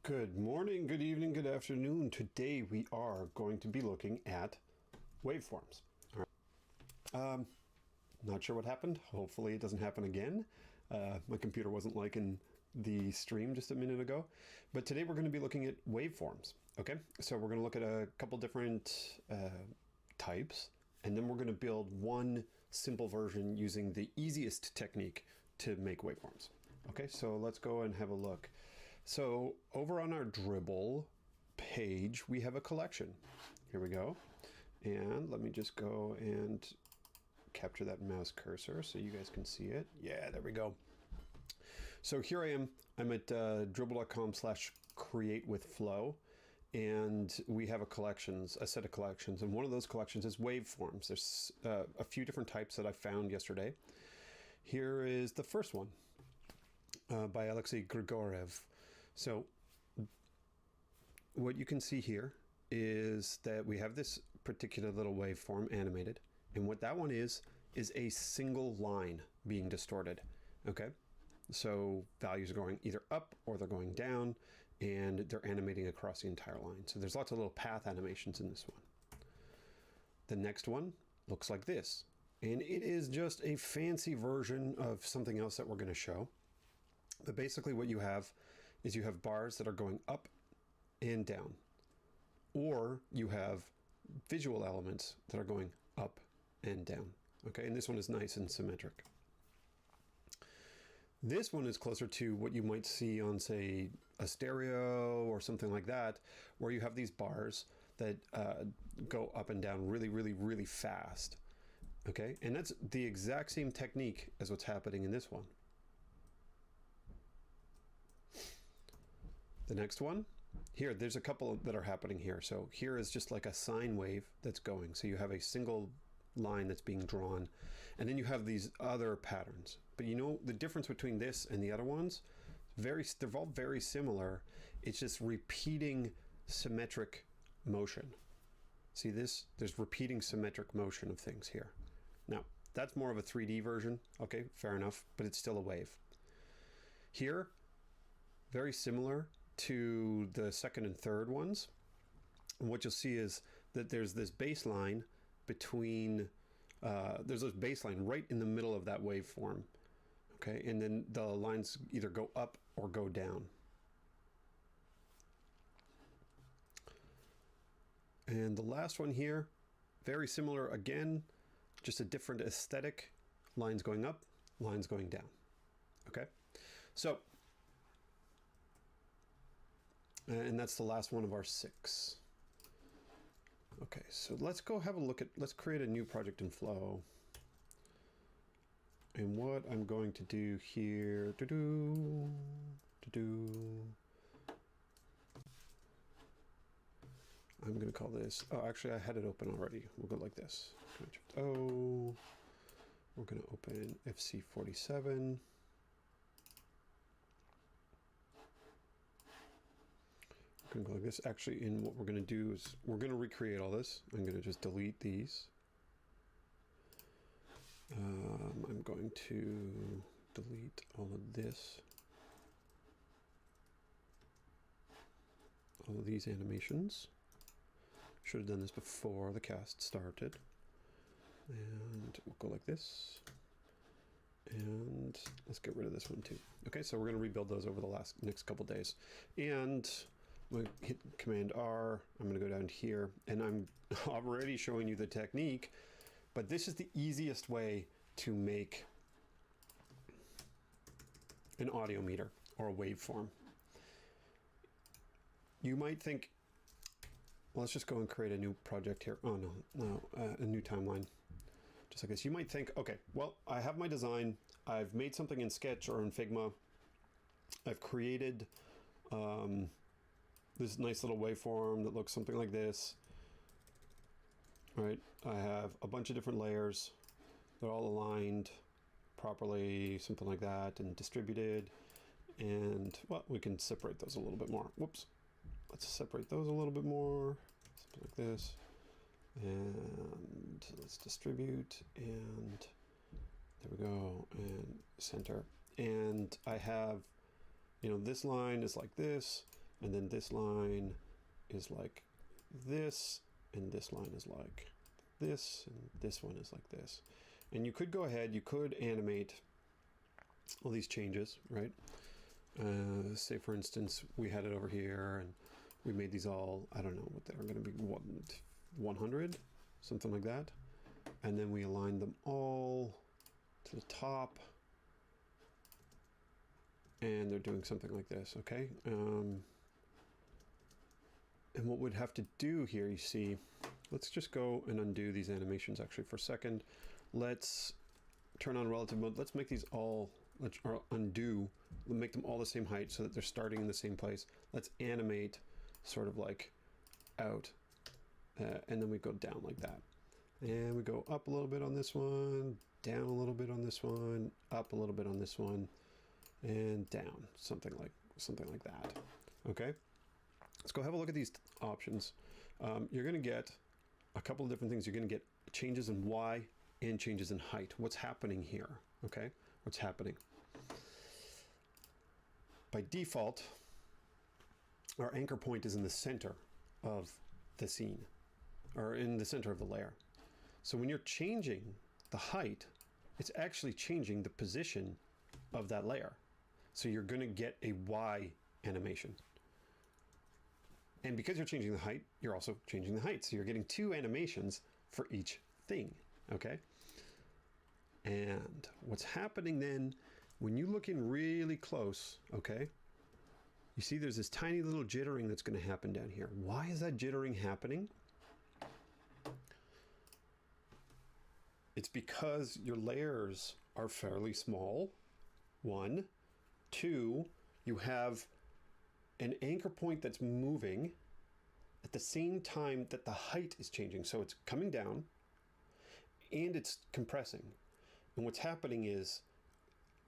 Good morning, good evening, good afternoon. Today we are going to be looking at waveforms. All right. Not sure what happened. Hopefully it doesn't happen again. My computer wasn't liking the stream just a minute ago. But today we're going to be looking at waveforms. Okay, so we're going to look at a couple different types, and then we're going to build one simple version using the easiest technique to make waveforms. Okay, so let's go and have a look. So over on our Dribbble page, we have a collection. Here we go. And let me just go and capture that mouse cursor so you guys can see it. Yeah, there we go. So here I am. I'm at dribbble.com/createwithflow. And we have a set of collections. And one of those collections is waveforms. There's a few different types that I found yesterday. Here is the first one by Alexei Grigorev. So what you can see here is that we have this particular little waveform animated. And what that one is a single line being distorted. Okay. So values are going either up or they're going down, and they're animating across the entire line. So there's lots of little path animations in this one. The next one looks like this. And it is just a fancy version of something else that we're going to show. But basically what you have is you have bars that are going up and down, or you have visual elements that are going up and down. Okay, and this one is nice and symmetric. This one is closer to what you might see on, say, a stereo or something like that, where you have these bars that go up and down really, really, really fast. Okay, and that's the exact same technique as what's happening in this one. The next one, here, there's a couple that are happening here. So here is just like a sine wave that's going. So you have a single line that's being drawn, and then you have these other patterns. But you know the difference between this and the other ones? They're all very similar. It's just repeating symmetric motion. See this? There's repeating symmetric motion of things here. Now, that's more of a 3D version. Okay, fair enough, but it's still a wave. Here, very similar to the second and third ones. And what you'll see is that there's this baseline between, there's this baseline right in the middle of that waveform. Okay, and then the lines either go up or go down. And the last one here, very similar again, just a different aesthetic. Lines going up, lines going down. Okay, so, and that's the last one of our 6. Okay, so let's go have a look at, let's create a new project in Flow. And what I'm going to do here, I'm going to call this, oh, actually I had it open already. We'll go like this. Oh, we're going to open FC47. Going to go like this. Actually, in what we're going to do is we're going to recreate all this. I'm going to just delete these. I'm going to delete all of this. All of these animations. Should have done this before the cast started. And we'll go like this. And let's get rid of this one too. Okay, so we're going to rebuild those over the next couple days. And I'm going to hit Command R. I'm going to go down here, and I'm already showing you the technique, but this is the easiest way to make an audio meter or a waveform. You might think, well, let's just go and create a new project here. Oh, no, a new timeline. Just like this. You might think, okay, well, I have my design. I've made something in Sketch or in Figma. I've created this nice little waveform that looks something like this. All right, I have a bunch of different layers. They're all aligned properly, something like that, and distributed. And, well, we can separate those a little bit more. Whoops. Let's separate those a little bit more. Something like this. And let's distribute, and there we go, and center. And I have, you know, this line is like this, And then this line is like this, and this line is like this, and this one is like this. And you could go ahead, you could animate all these changes, right? Say for instance, we had it over here and we made these all, I don't know what they're going to be, 100, something like that. And then we aligned them all to the top. And they're doing something like this, okay? And what we'd have to do here, you see, let's just go and undo these animations actually for a second. Let's turn on relative mode. Let's make these all, or undo, we'll make them all the same height so that they're starting in the same place. Let's animate sort of like out, and then we go down like that. And we go up a little bit on this one, down a little bit on this one, up a little bit on this one, and down, something like that. Okay, let's go have a look at these options. You're going to get a couple of different things. You're going to get changes in Y and changes in height. What's happening here? Okay, what's happening? By default, our anchor point is in the center of the scene, or in the center of the layer. So when you're changing the height, it's actually changing the position of that layer. So you're going to get a Y animation. And because you're changing the height, you're also changing the height. So you're getting two animations for each thing, okay? And what's happening then, when you look in really close, okay, you see there's this tiny little jittering that's going to happen down here. Why is that jittering happening? It's because your layers are fairly small, 1. 2, you have an anchor point that's moving at the same time that the height is changing. So it's coming down and it's compressing. And what's happening is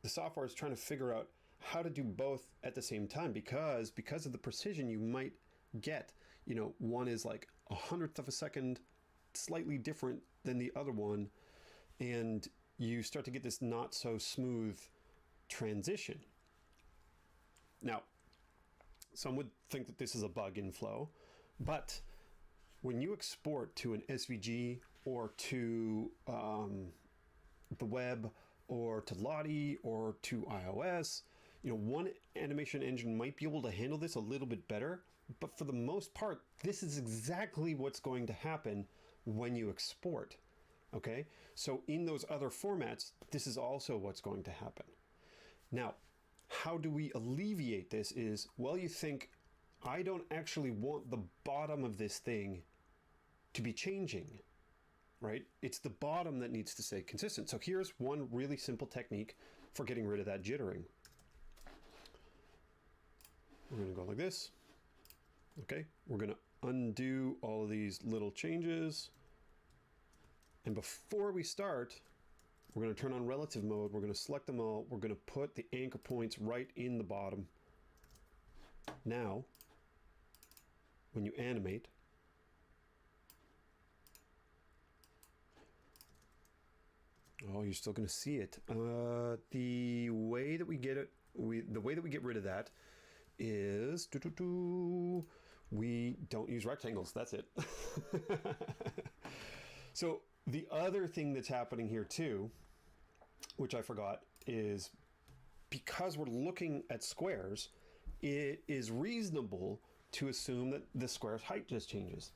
the software is trying to figure out how to do both at the same time, because of the precision you might get, you know, one is like 100th of a second, slightly different than the other one. And you start to get this not so smooth transition. Now, some would think that this is a bug in Flow, but when you export to an SVG or to the web or to Lottie or to iOS, you know, one animation engine might be able to handle this a little bit better, but for the most part, this is exactly what's going to happen when you export. Okay, so in those other formats, this is also what's going to happen. Now, how do we alleviate this is, well, you think, I don't actually want the bottom of this thing to be changing, right? It's the bottom that needs to stay consistent. So here's one really simple technique for getting rid of that jittering. We're going to go like this. Okay, we're going to undo all of these little changes. And before we start, we're going to turn on relative mode. We're going to select them all. We're going to put the anchor points right in the bottom. Now, when you animate, oh, you're still going to see it. The way that we get it, the way that we get rid of that is we don't use rectangles. That's it. So the other thing that's happening here too, which I forgot, is because we're looking at squares, it is reasonable to assume that the square's height just changes.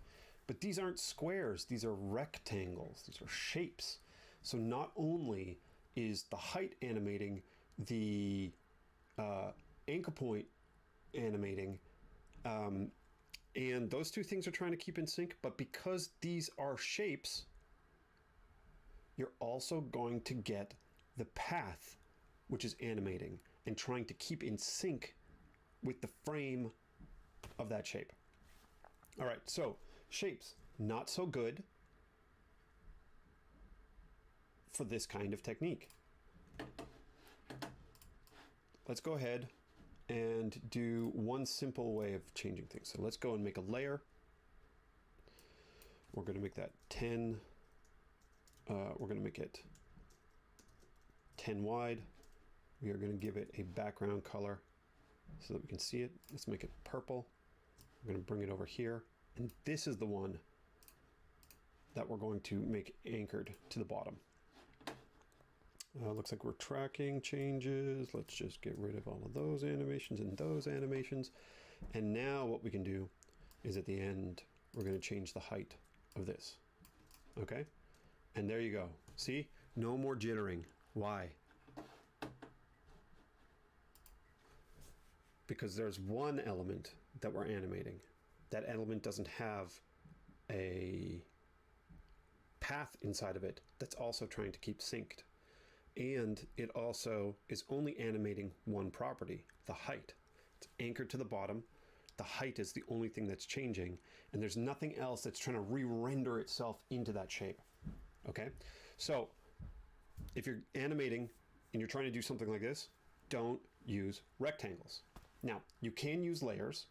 But these aren't squares, these are rectangles, these are shapes. So not only is the height animating, the anchor point animating, and those two things are trying to keep in sync, but because these are shapes, you're also going to get the path, which is animating and trying to keep in sync with the frame of that shape. All right, so shapes, not so good for this kind of technique. Let's go ahead and do one simple way of changing things. So let's go and make a layer. We're going to make that 10. We're going to make it 10 wide. We are going to give it a background color so that we can see it. Let's make it purple. We're going to bring it over here. And this is the one that we're going to make anchored to the bottom. Looks like we're tracking changes. Let's just get rid of all of those animations and those animations. And now what we can do is at the end, we're going to change the height of this. Okay? And there you go. See? No more jittering. Why? Because there's one element that we're animating. That element doesn't have a path inside of it that's also trying to keep synced. And it also is only animating one property, the height. It's anchored to the bottom. The height is the only thing that's changing, and there's nothing else that's trying to re-render itself into that shape. Okay? So if you're animating and you're trying to do something like this, don't use rectangles. Now, you can use layers,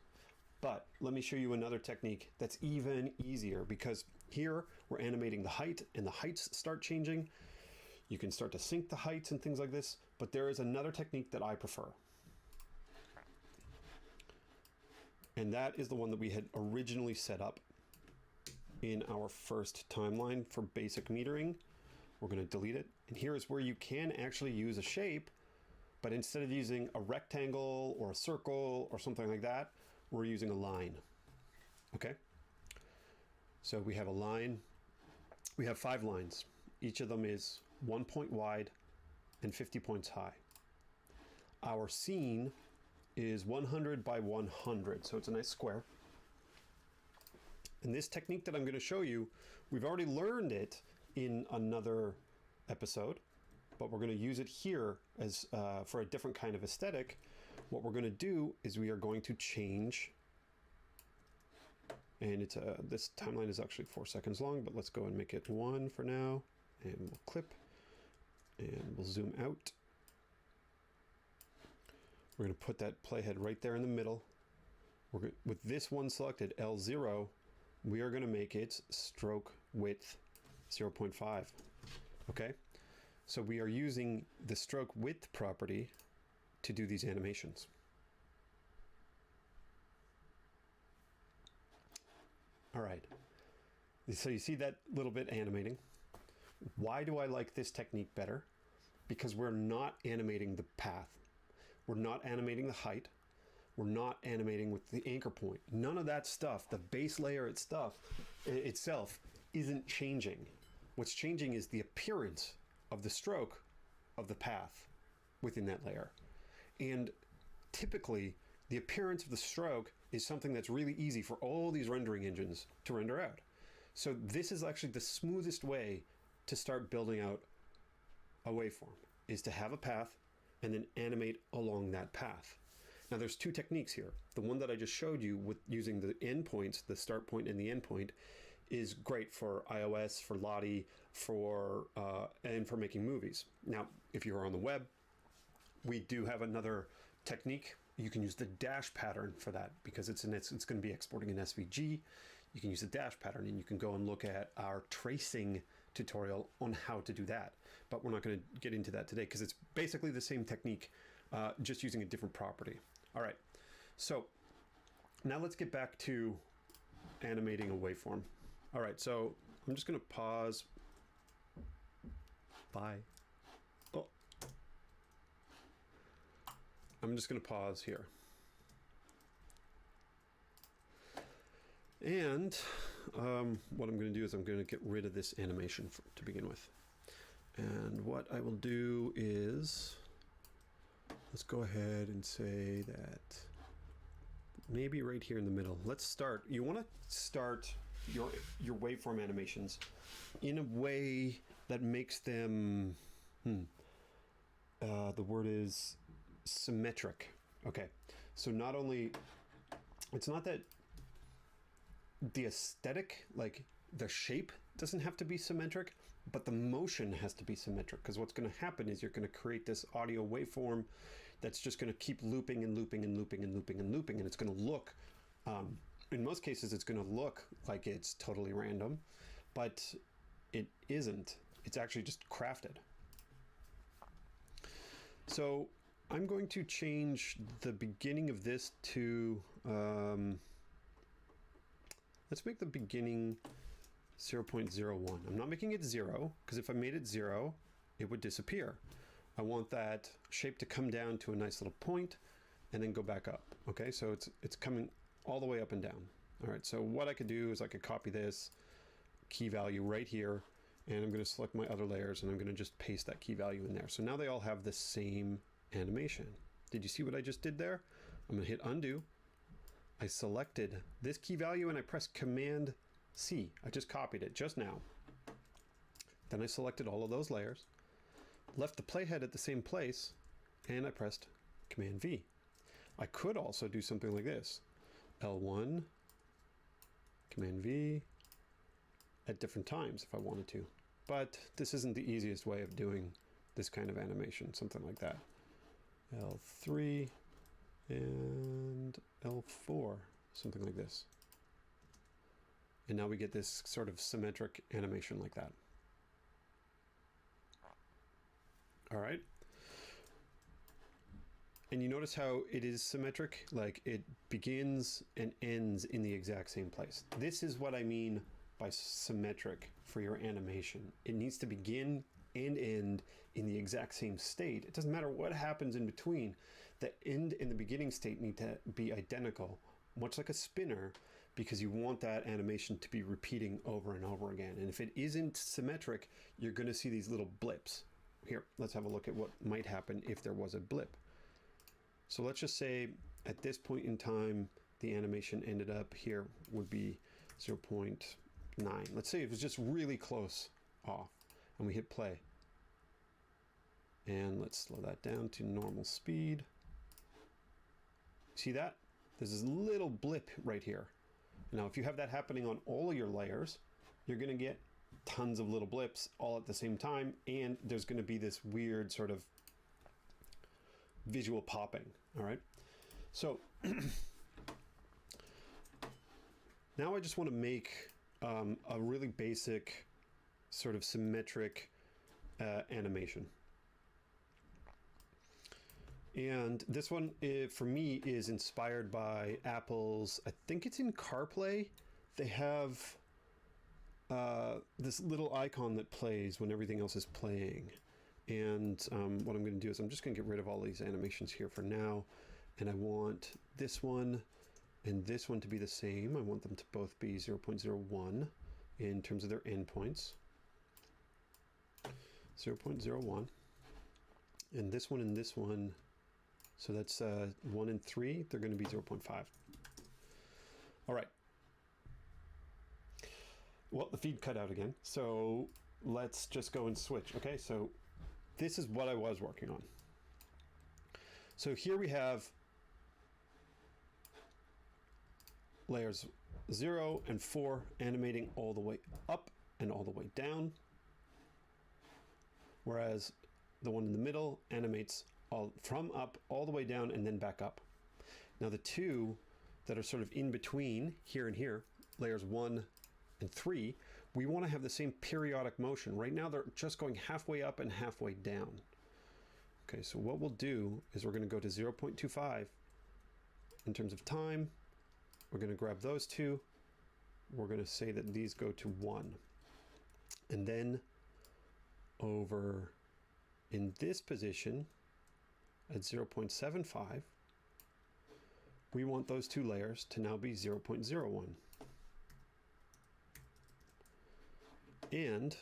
but let me show you another technique that's even easier, because here we're animating the height and the heights start changing. You can start to sync the heights and things like this, but there is another technique that I prefer. And that is the one that we had originally set up in our first timeline for basic metering. We're going to delete it. And here is where you can actually use a shape, but instead of using a rectangle or a circle or something like that, we're using a line. Okay? So we have a line. We have 5 lines. Each of them is 1 point wide and 50 points high. Our scene is 100 by 100, so it's a nice square. And this technique that I'm going to show you, we've already learned it in another episode, but we're going to use it here as for a different kind of aesthetic. What we're going to do is we are going to change, and it's this timeline is actually 4 seconds long, but let's go and make it 1 for now, and we'll clip, and we'll zoom out. We're going to put that playhead right there in the middle. With this one selected, L0, we are going to make its stroke width 0.5. Okay? So we are using the stroke width property to do these animations. All right. So you see that little bit animating. Why do I like this technique better? Because we're not animating the path. We're not animating the height. We're not animating with the anchor point. None of that stuff, the base layer itself isn't changing. What's changing is the appearance of the stroke of the path within that layer. And typically, the appearance of the stroke is something that's really easy for all these rendering engines to render out. So this is actually the smoothest way to start building out a waveform, is to have a path and then animate along that path. Now there's 2 techniques here. The one that I just showed you with using the endpoints, the start point and the end point, is great for iOS, for Lottie, and for making movies. Now, if you're on the web, we do have another technique. You can use the dash pattern for that, because it's going to be exporting an SVG. You can use the dash pattern, and you can go and look at our tracing tutorial on how to do that. But we're not going to get into that today, because it's basically the same technique, just using a different property. All right, so now let's get back to animating a waveform. All right, so I'm just going to pause. Bye. Oh. I'm just going to pause here. And what I'm going to do is I'm going to get rid of this animation to begin with. And what I will do is, let's go ahead and say that maybe right here in the middle. Let's start. You want to start your waveform animations in a way that makes them, the word is symmetric. Okay. So not only, it's not that the aesthetic, like the shape doesn't have to be symmetric, but the motion has to be symmetric, because what's going to happen is you're going to create this audio waveform that's just going to keep looping and looping and looping and looping and looping, and it's going to look, in most cases, it's going to look like it's totally random, but it isn't. It's actually just crafted. So I'm going to change the beginning of this to, let's make the beginning 0.01. I'm not making it 0, because if I made it 0, it would disappear. I want that shape to come down to a nice little point and then go back up. Okay, so it's coming all the way up and down. All right, so what I could do is I could copy this key value right here, and I'm going to select my other layers, and I'm going to just paste that key value in there. So now they all have the same animation. Did you see what I just did there? I'm going to hit undo. I selected this key value and I pressed Command C. I just copied it just now. Then I selected all of those layers, left the playhead at the same place, and I pressed Command V. I could also do something like this. L1, Command V, at different times if I wanted to. But this isn't the easiest way of doing this kind of animation, something like that. L3 and L4, something like this. And now we get this sort of symmetric animation like that. All right. And you notice how it is symmetric, like it begins and ends in the exact same place. This is what I mean by symmetric for your animation. It needs to begin and end in the exact same state. It doesn't matter what happens in between. The end and the beginning state need to be identical, much like a spinner, because you want that animation to be repeating over and over again. And if it isn't symmetric, you're going to see these little blips. Here, let's have a look at what might happen if there was a blip. So let's just say at this point in time, the animation ended up here would be 0.9. Let's say it was just really close off, and we hit play. And let's slow that down to normal speed. See that? There's this little blip right here. Now, if you have that happening on all of your layers, you're going to get tons of little blips all at the same time, and there's going to be this weird sort of visual popping. All right. So now I just want to make a really basic sort of symmetric animation. And this one, for me, is inspired by Apple's, I think it's in CarPlay. They have this little icon that plays when everything else is playing. And what I'm going to do is I'm just going to get rid of all these animations here for now. And I want this one and this one to be the same. I want them to both be 0.01 in terms of their endpoints. 0.01. And this one, so that's 1 and 3, they're going to be 0.5. All right. Well, the feed cut out again. So let's just go and switch. Okay, so this is what I was working on. So here we have layers 0 and 4 animating all the way up and all the way down, whereas the one in the middle animates all from up all the way down and then back up. Now the two that are sort of in between here and here, layers 1 and 3, we want to have the same periodic motion. Right now they're just going halfway up and halfway down. Okay, so what we'll do is we're going to go to 0.25 in terms of time. We're going to grab those two. We're going to say that these go to 1. And then over in this position at 0.75, we want those two layers to now be 0.01. And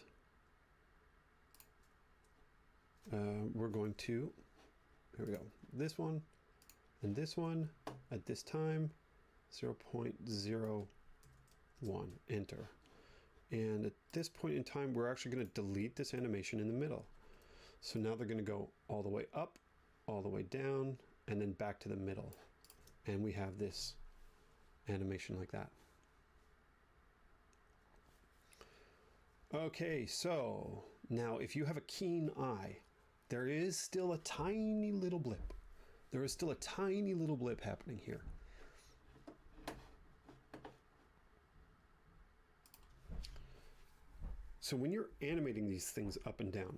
we're going to, here we go, this one and this one at this time, 0.01, enter. And at this point in time, we're actually going to delete this animation in the middle. So now they're going to go all the way up, all the way down, and then back to the middle. And we have this animation like that. Okay, so now if you have a keen eye, there is still a tiny little blip. There is still a tiny little blip happening here. So when you're animating these things up and down,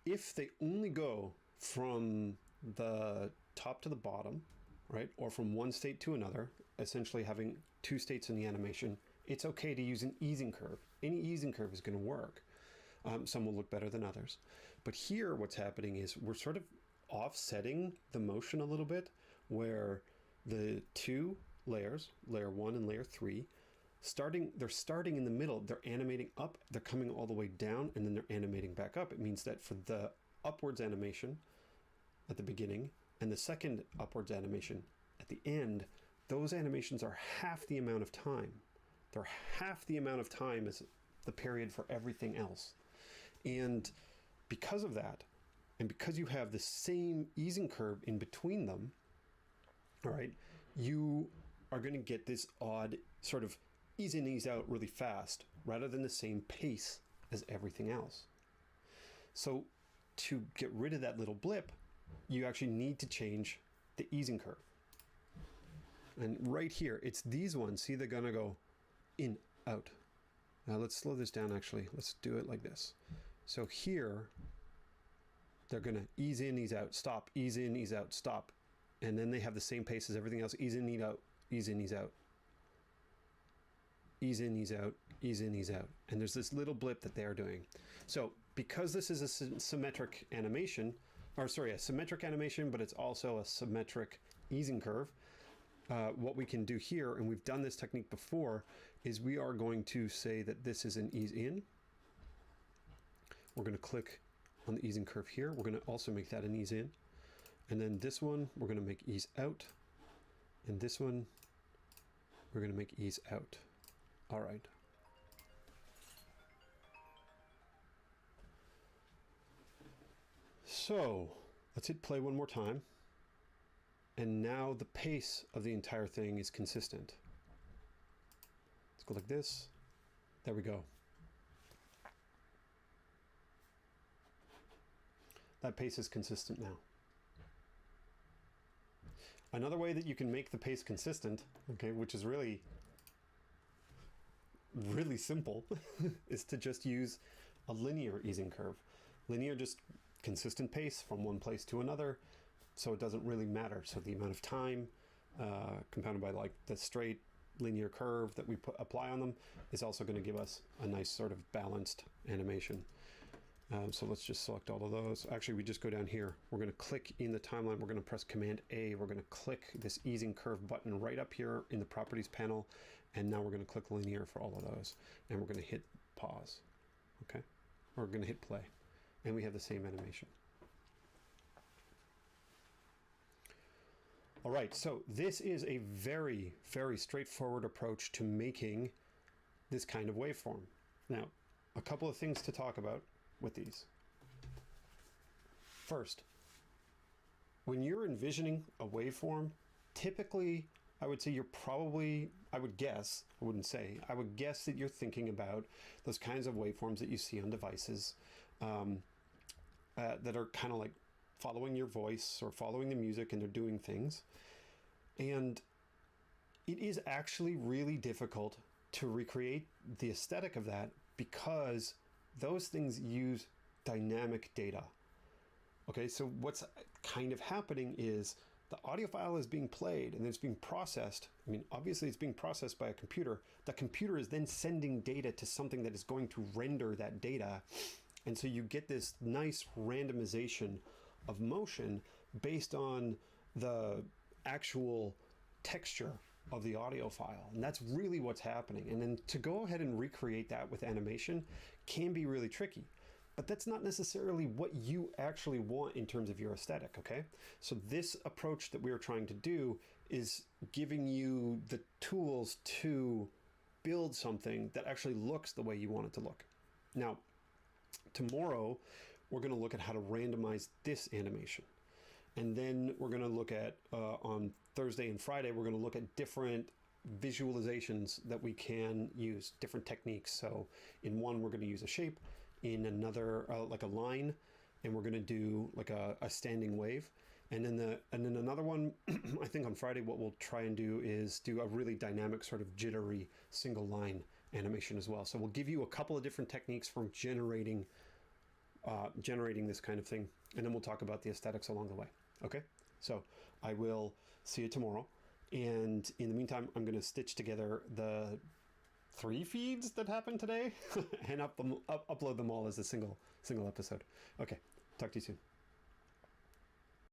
if they only go from the top to the bottom, right? Or from one state to another, essentially having two states in the animation, it's okay to use an easing curve. Any easing curve is going to work. Some will look better than others. But here what's happening is we're sort of offsetting the motion a little bit, where the two layers, layer 1 and layer 3, they're starting in the middle. They're animating up, they're coming all the way down, and then they're animating back up. It means that for the upwards animation at the beginning and the second upwards animation at the end, those animations are half the amount of time. They're half the amount of time as the period for everything else. And because of that, and because you have the same easing curve in between them, all right, you are going to get this odd sort of ease in, ease out really fast, rather than the same pace as everything else. So to get rid of that little blip, you actually need to change the easing curve. And right here, it's these ones. See, they're going to go in, out. Now let's slow this down, actually. Let's do it like this. So here, they're going to ease in, ease out, stop, ease in, ease out, stop. And then they have the same pace as everything else. Ease in, ease out, ease in, ease out. Ease in, ease out, ease in, ease out. And there's this little blip that they're doing. So because this is a symmetric animation, or sorry, a symmetric animation, but it's also a symmetric easing curve, what we can do here, and we've done this technique before, is we are going to say that this is an ease in. We're going to click on the easing curve here. We're going to also make that an ease in. And then this one, we're going to make ease out. And this one, we're going to make ease out. All right. So let's hit play one more time. And now the pace of the entire thing is consistent. Let's go like this. There we go. That pace is consistent now. Another way that you can make the pace consistent, okay, which is really simple, is to just use a linear easing curve. Linear, just consistent pace from one place to another, so it doesn't really matter. So the amount of time compounded by like the straight linear curve that we apply on them is also going to give us a nice sort of balanced animation. So let's just select all of those. Actually, we just go down here. We're going to click in the timeline. We're going to press Command A. We're going to click this easing curve button right up here in the properties panel. And now we're going to click linear for all of those. And we're going to hit pause. Okay. We're going to hit play. And we have the same animation. All right. So this is a very, very straightforward approach to making this kind of waveform. Now, a couple of things to talk about with these. First, when you're envisioning a waveform, typically I would say I would guess that you're thinking about those kinds of waveforms that you see on devices that are kind of like following your voice or following the music, and they're doing things. And it is actually really difficult to recreate the aesthetic of that, because those things use dynamic data. Okay, so what's kind of happening is the audio file is being played and it's being processed. I mean, obviously it's being processed by a computer. The computer is then sending data to something that is going to render that data. And so you get this nice randomization of motion based on the actual texture of the audio file. And that's really what's happening. And then to go ahead and recreate that with animation can be really tricky. But that's not necessarily what you actually want in terms of your aesthetic, okay? So this approach that we are trying to do is giving you the tools to build something that actually looks the way you want it to look. Now, tomorrow, we're going to look at how to randomize this animation. And then we're going to look at, on Thursday and Friday, we're going to look at different visualizations that we can use, different techniques. So in one, we're going to use a shape. In another, like a line, and we're going to do like a standing wave. And then another one, I think on Friday, what we'll try and do is do a really dynamic sort of jittery single line animation as well. So we'll give you a couple of different techniques for generating this kind of thing. And then we'll talk about the aesthetics along the way. Okay, so I will see you tomorrow. And in the meantime, I'm going to stitch together the 3 feeds that happened today and upload them all as a single episode. Okay, talk to you soon.